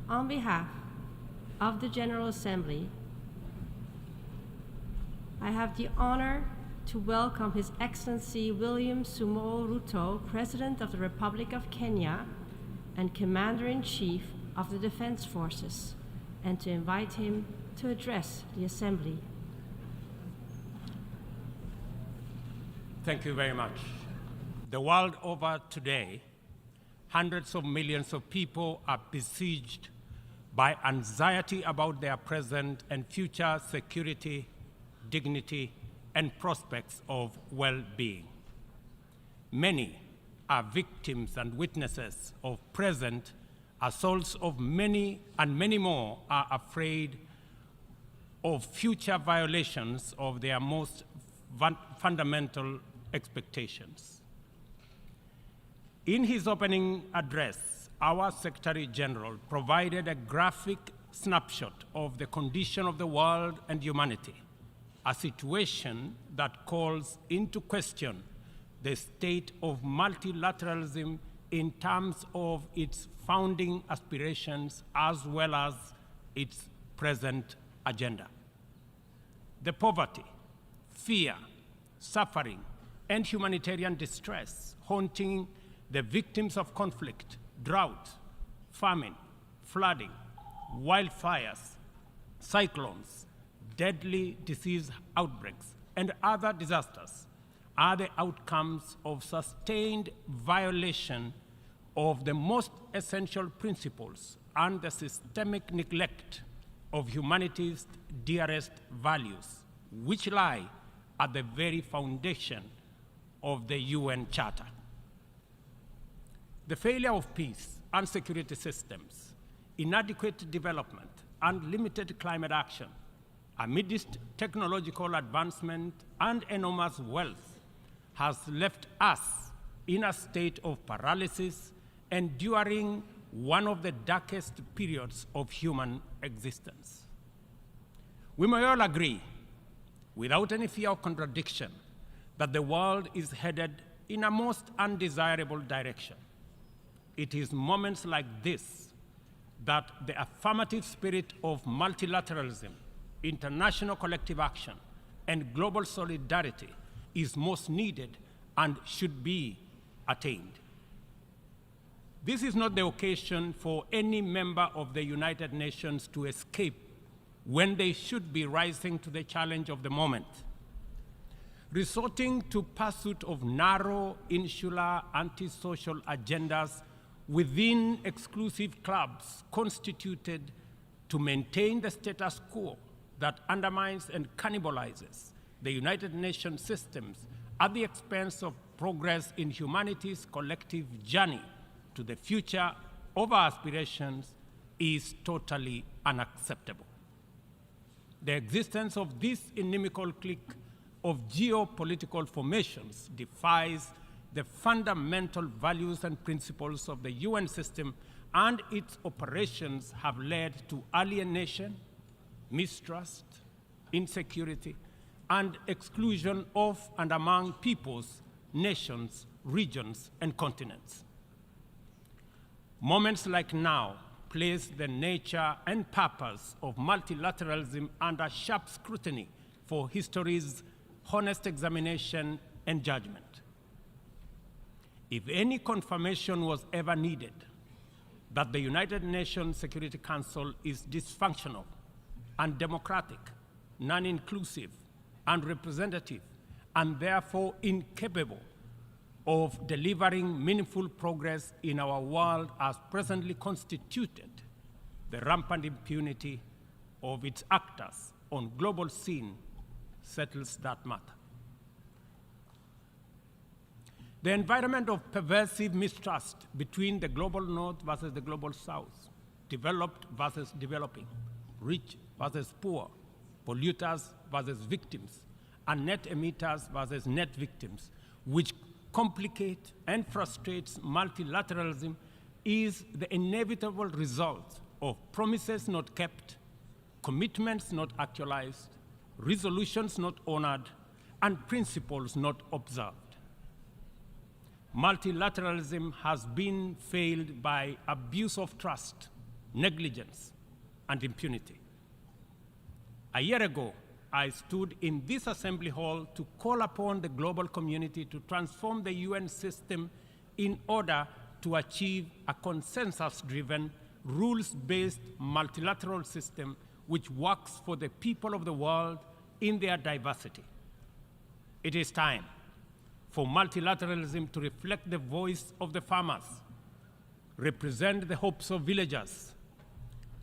On behalf of the General Assembly, I have the honor to welcome His Excellency William Samoei Ruto, President of the Republic of Kenya and Commander-in-Chief of the Defense Forces, and to invite him to address the Assembly. Thank you very much. The world over today, hundreds of millions of people are besieged by anxiety about their present and future security, dignity, and prospects of well-being. Many are victims and witnesses of present assaults of many, and many more are afraid of future violations of their most fundamental expectations. In his opening address, our Secretary General provided a graphic snapshot of the condition of the world and humanity, a situation that calls into question the state of multilateralism in terms of its founding aspirations as well as its present agenda. The poverty, fear, suffering, and humanitarian distress haunting the victims of conflict, drought, famine, flooding, wildfires, cyclones, deadly disease outbreaks, and other disasters are the outcomes of sustained violation of the most essential principles and the systemic neglect of humanity's dearest values, which lie at the very foundation of the UN Charter. The failure of peace and security systems, inadequate development, and limited climate action amidst technological advancement and enormous wealth has left us in a state of paralysis, enduring one of the darkest periods of human existence. We may all agree, without any fear of contradiction, that the world is headed in a most undesirable direction. It is moments like this that the affirmative spirit of multilateralism, international collective action, and global solidarity is most needed and should be attained. This is not the occasion for any member of the United Nations to escape when they should be rising to the challenge of the moment. Resorting to pursuit of narrow, insular, antisocial agendas within exclusive clubs constituted to maintain the status quo that undermines and cannibalizes the United Nations systems at the expense of progress in humanity's collective journey to the future of our aspirations is totally unacceptable. The existence of this inimical clique of geopolitical formations defies the fundamental values and principles of the UN system, and its operations have led to alienation, mistrust, insecurity, and exclusion of and among peoples, nations, regions, and continents. Moments like now place the nature and purpose of multilateralism under sharp scrutiny for history's honest examination and judgment. If any confirmation was ever needed that the United Nations Security Council is dysfunctional, undemocratic, non-inclusive, unrepresentative, and therefore incapable of delivering meaningful progress in our world as presently constituted, the rampant impunity of its actors on global scene settles that matter. The environment of pervasive mistrust between the global north versus the global south, developed versus developing, rich versus poor, polluters versus victims, and net emitters versus net victims, which complicate and frustrates multilateralism, is the inevitable result of promises not kept, commitments not actualized, resolutions not honored, and principles not observed. Multilateralism has been failed by abuse of trust, negligence, and impunity. A year ago, I stood in this assembly hall to call upon the global community to transform the UN system in order to achieve a consensus-driven, rules-based multilateral system which works for the people of the world in their diversity. It is time for multilateralism to reflect the voice of the farmers, represent the hopes of villagers,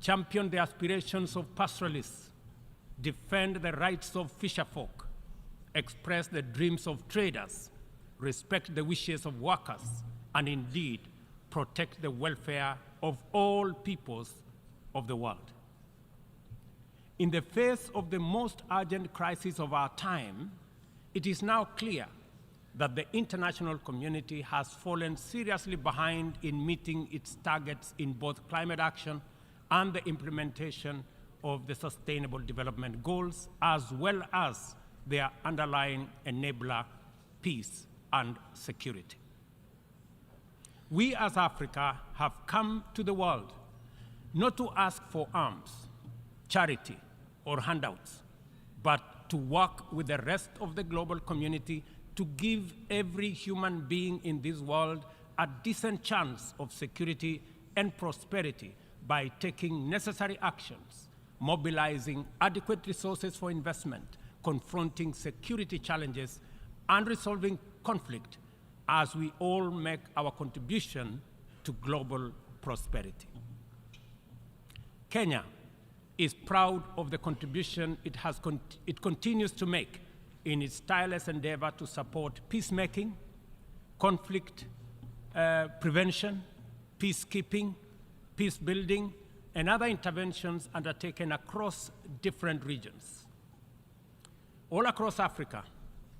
champion the aspirations of pastoralists, defend the rights of fisherfolk, express the dreams of traders, respect the wishes of workers, and indeed protect the welfare of all peoples of the world. In the face of the most urgent crisis of our time, it is now clear that the international community has fallen seriously behind in meeting its targets in both climate action and the implementation of the Sustainable Development Goals, as well as their underlying enabler, peace and security. We as Africa have come to the world not to ask for arms, charity, or handouts, but to work with the rest of the global community to give every human being in this world a decent chance of security and prosperity by taking necessary actions, mobilizing adequate resources for investment, confronting security challenges, and resolving conflict as we all make our contribution to global prosperity. Kenya is proud of the contribution it continues to make in its tireless endeavor to support peacemaking, conflict prevention, peacekeeping, peace building, and other interventions undertaken across different regions. All across Africa,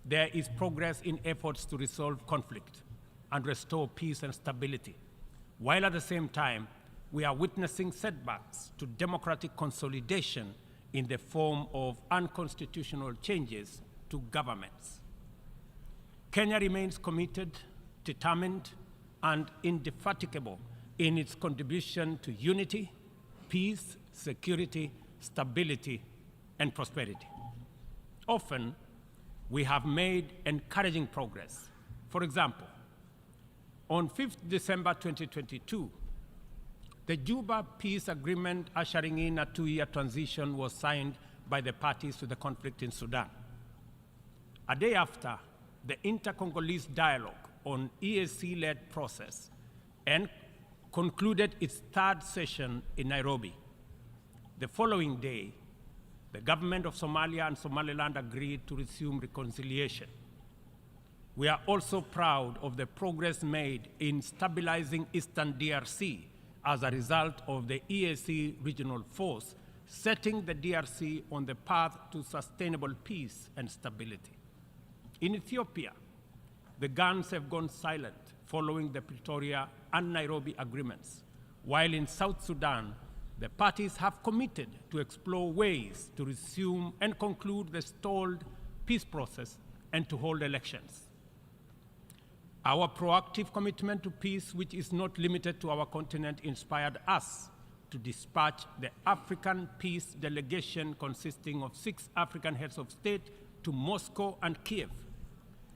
there is progress in efforts to resolve conflict and restore peace and stability, while at the same time, we are witnessing setbacks to democratic consolidation in the form of unconstitutional changes to governments. Kenya remains committed, determined, and indefatigable in its contribution to unity, peace, security, stability, and prosperity. Often, we have made encouraging progress. For example, on 5th December 2022, the Juba Peace Agreement ushering in a 2-year transition was signed by the parties to the conflict in Sudan. A day after, the Inter-Congolese Dialogue on EAC-led process and concluded its 3rd session in Nairobi. The following day, the government of Somalia and Somaliland agreed to resume reconciliation. We are also proud of the progress made in stabilizing Eastern DRC as a result of the EAC regional force, setting the DRC on the path to sustainable peace and stability. In Ethiopia, the guns have gone silent following the Pretoria and Nairobi agreements, while in South Sudan, the parties have committed to explore ways to resume and conclude the stalled peace process and to hold elections. Our proactive commitment to peace, which is not limited to our continent, inspired us to dispatch the African Peace Delegation consisting of 6 African heads of state to Moscow and Kiev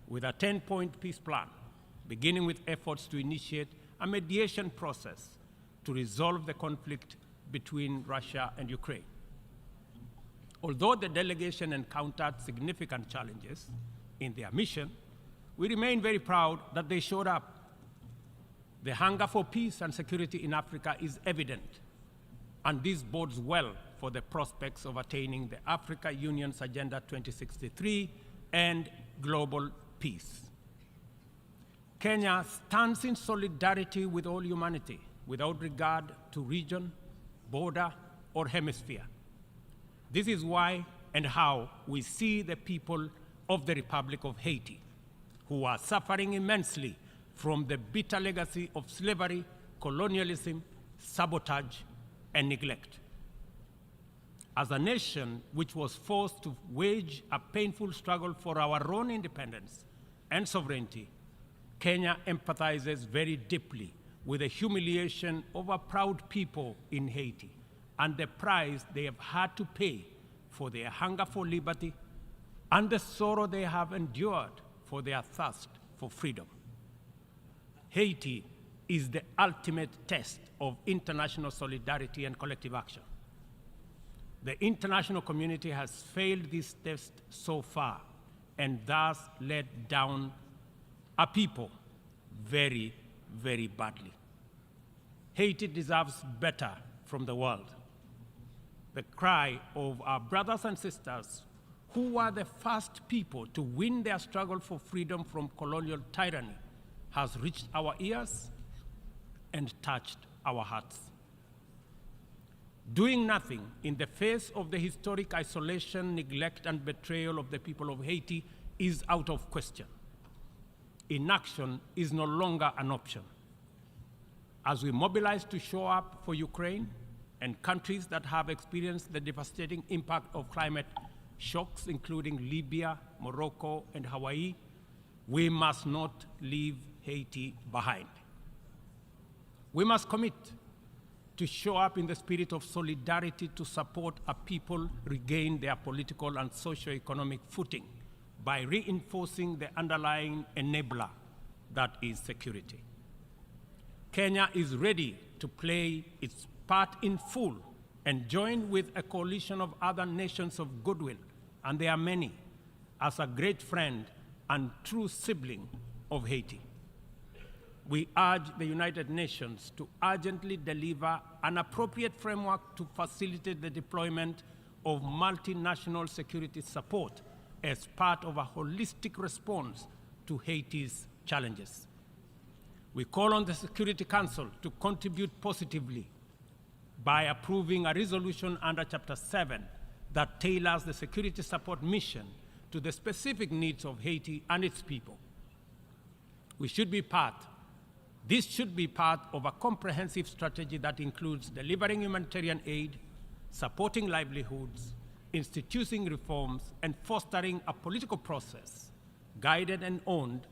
with a 10-point peace plan, beginning with efforts to initiate a mediation process to resolve the conflict between Russia and Ukraine. Although the delegation encountered significant challenges in their mission, we remain very proud that they showed up. The hunger for peace and security in Africa is evident, and this bodes well for the prospects of attaining the Africa Union's Agenda 2063 and global peace. Kenya stands in solidarity with all humanity without regard to region, border, or hemisphere. This is why and how we see the people of the Republic of Haiti, who are suffering immensely from the bitter legacy of slavery, colonialism, sabotage, and neglect. As a nation which was forced to wage a painful struggle for our own independence and sovereignty, Kenya empathizes very deeply with the humiliation of a proud people in Haiti and the price they have had to pay for their hunger for liberty and the sorrow they have endured for their thirst for freedom. Haiti is the ultimate test of international solidarity and collective action. The international community has failed this test so far and thus let down a people very, very badly. Haiti deserves better from the world. The cry of our brothers and sisters who were the first people to win their struggle for freedom from colonial tyranny has reached our ears and touched our hearts. Doing nothing in the face of the historic isolation, neglect, and betrayal of the people of Haiti is out of question. Inaction is no longer an option. As we mobilize to show up for Ukraine and countries that have experienced the devastating impact of climate shocks, including Libya, Morocco, and Hawaii, we must not leave Haiti behind. We must commit to show up in the spirit of solidarity to support a people regain their political and socio-economic footing by reinforcing the underlying enabler that is security. Kenya is ready to play its part in full and join with a coalition of other nations of goodwill, and there are many, as a great friend and true sibling of Haiti. We urge the United Nations to urgently deliver an appropriate framework to facilitate the deployment of multinational security support as part of a holistic response to Haiti's challenges. We call on the Security Council to contribute positively by approving a resolution under Chapter 7 that tailors the security support mission to the specific needs of Haiti and its people. This should be part of a comprehensive strategy that includes delivering humanitarian aid, supporting livelihoods, instituting reforms, and fostering a political process guided and owned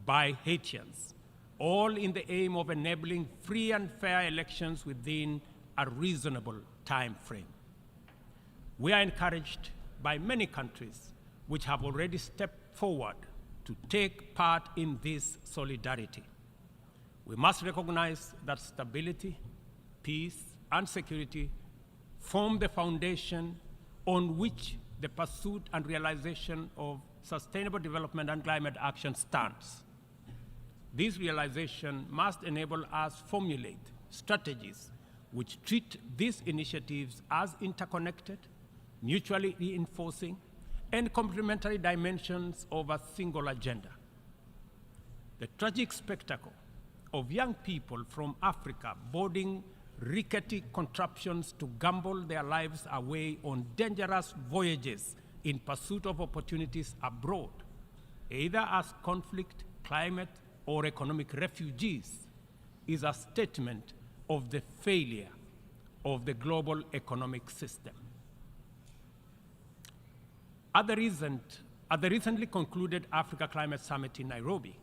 by Haitians, all in the aim of enabling free and fair elections within a reasonable time frame. We are encouraged by many countries which have already stepped forward to take part in this solidarity. We must recognize that stability, peace, and security form the foundation on which the pursuit and realization of sustainable development and climate action stands. This realization must enable us formulate strategies which treat these initiatives as interconnected, mutually reinforcing, and complementary dimensions of a single agenda. The tragic spectacle of young people from Africa boarding rickety contraptions to gamble their lives away on dangerous voyages in pursuit of opportunities abroad, either as conflict, climate, or economic refugees, is a statement of the failure of the global economic system. At the recently concluded Africa Climate Summit in Nairobi,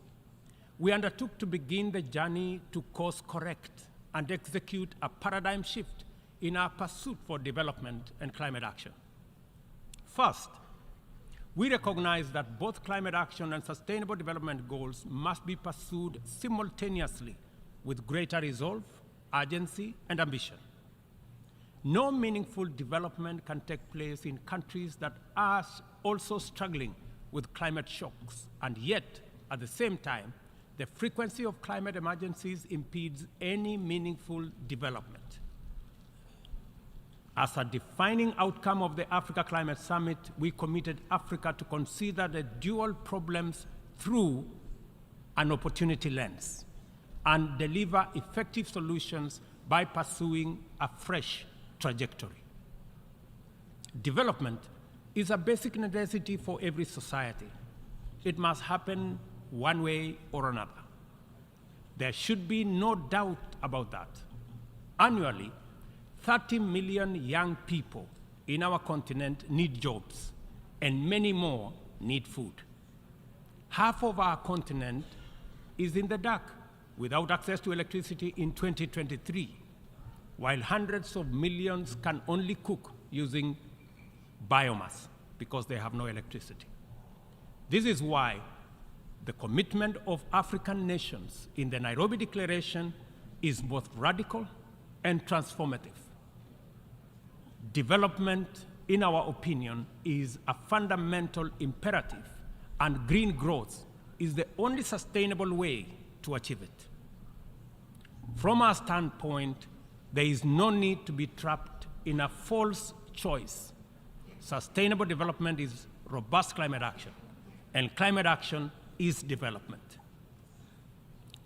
we undertook to begin the journey to course correct and execute a paradigm shift in our pursuit for development and climate action. First, we recognize that both climate action and sustainable development goals must be pursued simultaneously with greater resolve, urgency, and ambition. No meaningful development can take place in countries that are also struggling with climate shocks, and yet, at the same time, the frequency of climate emergencies impedes any meaningful development. As a defining outcome of the Africa Climate Summit, we committed Africa to consider the dual problems through an opportunity lens and deliver effective solutions by pursuing a fresh trajectory. Development is a basic necessity for every society. It must happen one way or another. There should be no doubt about that. Annually, 30 million young people in our continent need jobs, and many more need food. Half of our continent is in the dark without access to electricity in 2023, while hundreds of millions can only cook using biomass because they have no electricity. This is why the commitment of African nations in the Nairobi Declaration is both radical and transformative. Development, in our opinion, is a fundamental imperative, and green growth is the only sustainable way to achieve it. From our standpoint, there is no need to be trapped in a false choice. Sustainable development is robust climate action, and climate action is development.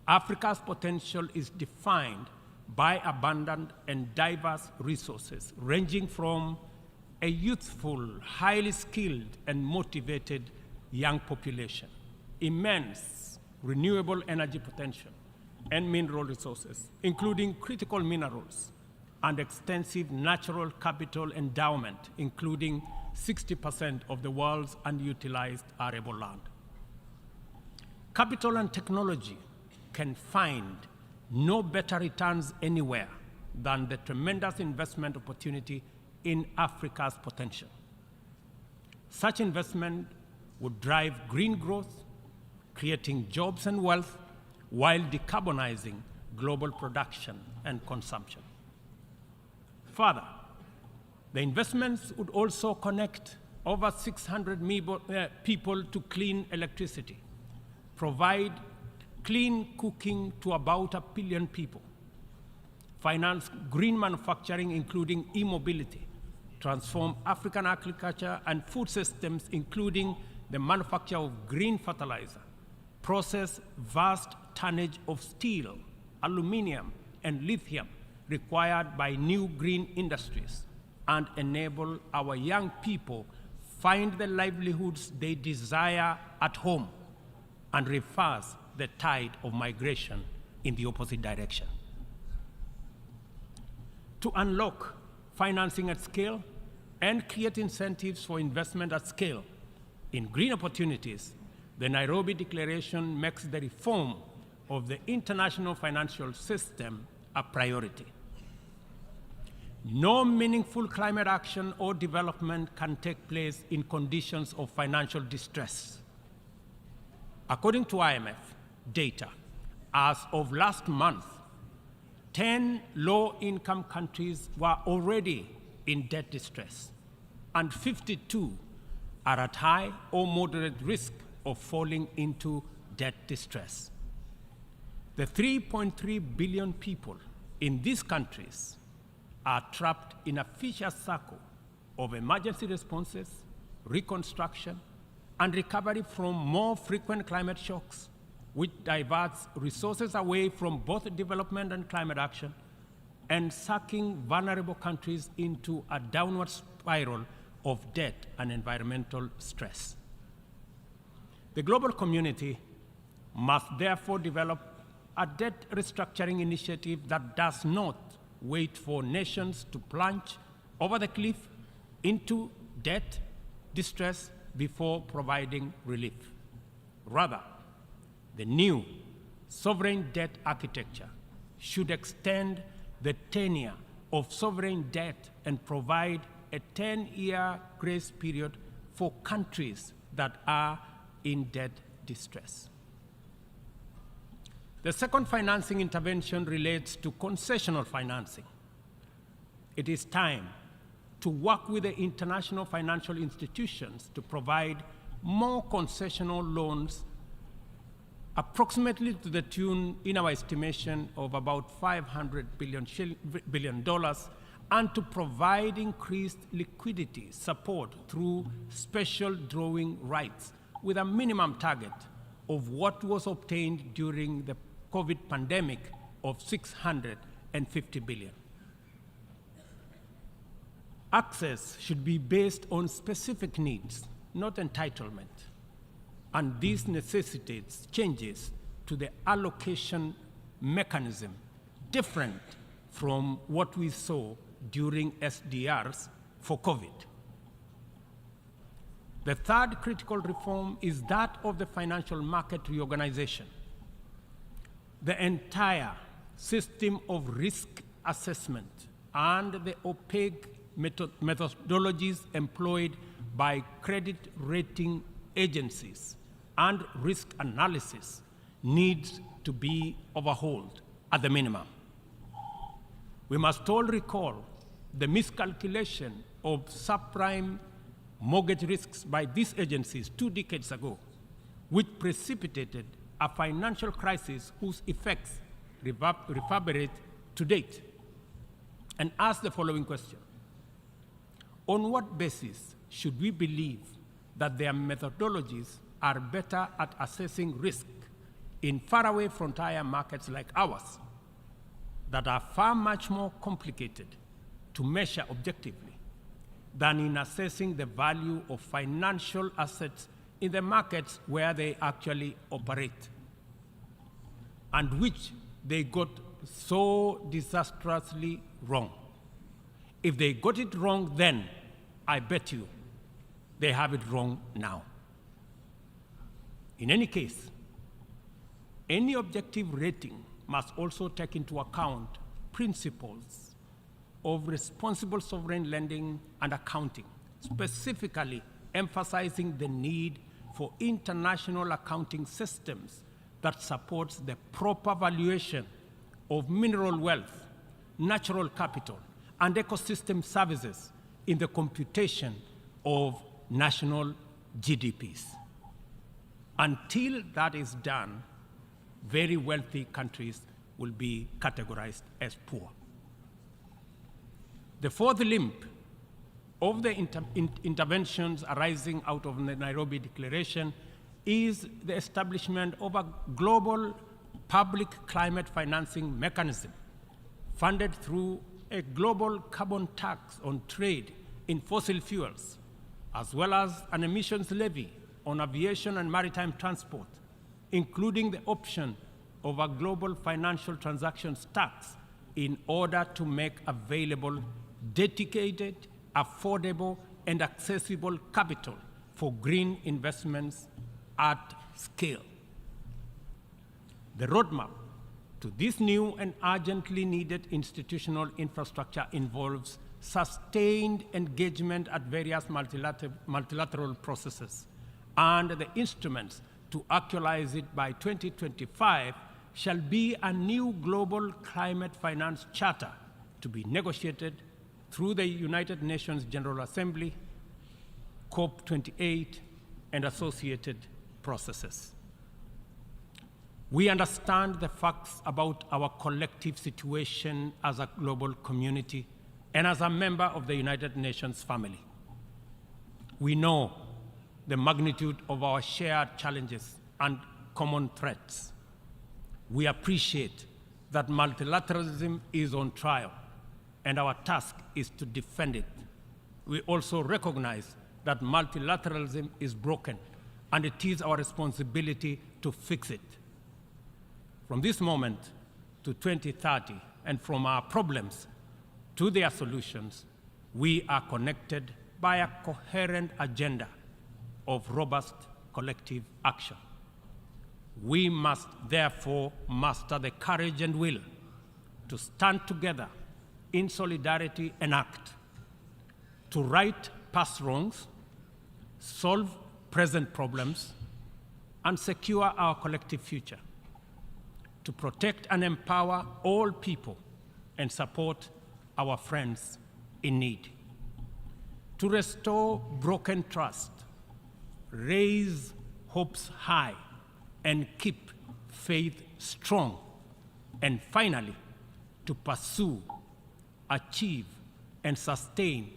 Africa's potential is defined by abundant and diverse resources, ranging from a youthful, highly skilled, and motivated young population, immense renewable energy potential, and mineral resources, including critical minerals, and extensive natural capital endowment, including 60% of the world's unutilized arable land. Capital and technology can find no better returns anywhere than the tremendous investment opportunity in Africa's potential. Such investment would drive green growth, creating jobs and wealth, while decarbonizing global production and consumption. Further, the investments would also connect over 600 people to clean electricity, provide clean cooking to about 1 billion people, finance green manufacturing, including e-mobility, transform African agriculture and food systems, including the manufacture of green fertilizer, process vast tonnage of steel, aluminum, and lithium required by new green industries, and enable our young people find the livelihoods they desire at home, and reverse the tide of migration in the opposite direction. To unlock financing at scale and create incentives for investment at scale in green opportunities, the Nairobi Declaration makes the reform of the international financial system a priority. No meaningful climate action or development can take place in conditions of financial distress. According to IMF data, as of last month, 10 low-income countries were already in debt distress, and 52 are at high or moderate risk of falling into debt distress. The 3.3 billion people in these countries are trapped in a vicious circle of emergency responses, reconstruction, and recovery from more frequent climate shocks, which diverts resources away from both development and climate action, and sucking vulnerable countries into a downward spiral of debt and environmental stress. The global community must therefore develop a debt restructuring initiative that does not wait for nations to plunge over the cliff into debt distress before providing relief. Rather, the new sovereign debt architecture should extend the tenure of sovereign debt and provide a 10-year grace period for countries that are in debt distress. The second financing intervention relates to concessional financing. It is time to work with the international financial institutions to provide more concessional loans, approximately to the tune, in our estimation, of about $500 billion, and to provide increased liquidity support through special drawing rights with a minimum target of what was obtained during the COVID pandemic of $650 billion. Access should be based on specific needs, not entitlement, and this necessitates changes to the allocation mechanism different from what we saw during SDRs for COVID. The third critical reform is that of the financial market reorganization. the entire system of risk assessment and the opaque methodologies employed by credit rating agencies and risk analysis needs to be overhauled at the minimum. We must all recall the miscalculation of subprime mortgage risks by these agencies 2 decades ago, which precipitated a financial crisis whose effects reverberate to date, and ask the following question: on what basis should we believe that their methodologies are better at assessing risk in faraway frontier markets like ours that are far much more complicated to measure objectively than in assessing the value of financial assets in the markets where they actually operate, and which they got so disastrously wrong? If they got it wrong then, I bet you they have it wrong now. In any case, any objective rating must also take into account principles of responsible sovereign lending and accounting, specifically emphasizing the need for international accounting systems that supports the proper valuation of mineral wealth, natural capital, and ecosystem services in the computation of national GDPs. Until that is done, very wealthy countries will be categorized as poor. The fourth limb of the interventions arising out of the Nairobi Declaration is the establishment of a global public climate financing mechanism funded through a global carbon tax on trade in fossil fuels, as well as an emissions levy on aviation and maritime transport, including the option of a global financial transactions tax in order to make available dedicated, affordable, and accessible capital for green investments at scale. The roadmap to this new and urgently needed institutional infrastructure involves sustained engagement at various multilateral processes, and the instruments to actualize it by 2025 shall be a new global climate finance charter to be negotiated through the United Nations General Assembly, COP28, and associated processes. We understand the facts about our collective situation as a global community and as a member of the United Nations family. We know the magnitude of our shared challenges and common threats. We appreciate that multilateralism is on trial, and our task is to defend it. We also recognize that multilateralism is broken, and it is our responsibility to fix it. From this moment to 2030, and from our problems to their solutions, we are connected by a coherent agenda of robust collective action. We must therefore muster the courage and will to stand together in solidarity and act, to right past wrongs, solve present problems, and secure our collective future, to protect and empower all people and support our friends in need, to restore broken trust, raise hopes high, and keep faith strong, and finally, to pursue, achieve, and sustain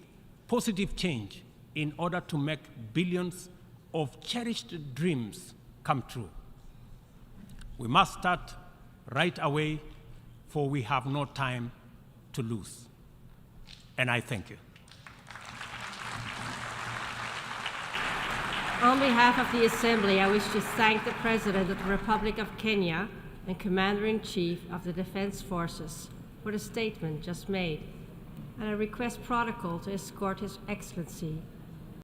positive change in order to make billions of cherished dreams come true. We must start right away, for we have no time to lose. And I thank you. On behalf of the Assembly, I wish to thank the President of the Republic of Kenya and Commander-in-Chief of the Defense Forces for the statement just made, and I request protocol to escort His Excellency